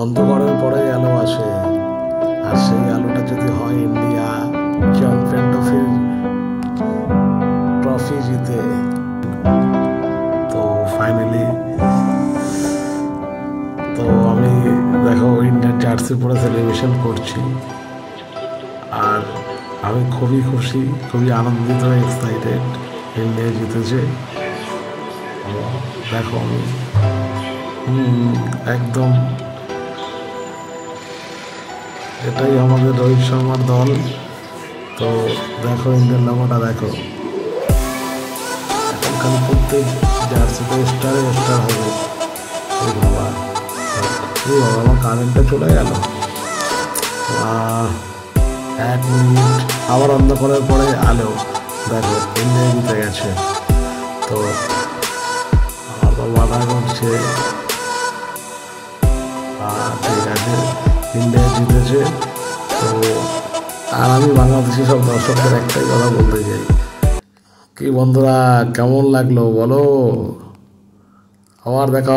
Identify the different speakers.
Speaker 1: অন্ধকারের পরে আলো আসে, আর সেই আলোটা যদি হয় ইন্ডিয়া চ্যাম্পিয়ন ট্রফি জিতে, তো ফাইনালি তো আমি দেখো ইন্ডিয়ার জার্সি পরে সেলিব্রেশন করছি। আর আমি খুবই খুশি, খুবই আনন্দিত, এক্সাইটেড। ইন্ডিয়া জিতেছে। দেখো আমি একদম, এটাই আমাদের রোহিত শর্মার দল। তো দেখো ইন্ডিয়ান লোগোটা দেখো, এখন খালি প্রত্যেক জার্সিতে স্টার হবে। এই বাবা, আমার কারেন্টটা চলে গেল। 1 মিনিট আবার অন্ধকারের পরে আলো। দেখো ইন্ডিয়া জিতে গেছে। তো আমার তো মাথা করছে। ঠিক আছে, ইন্ডিয়া জিতেছে। তো আর আমি বাংলাদেশি সব দর্শকদের একটাই কথা বলতে চাই, কি বন্ধুরা কেমন লাগলো বলো, আবার দেখা।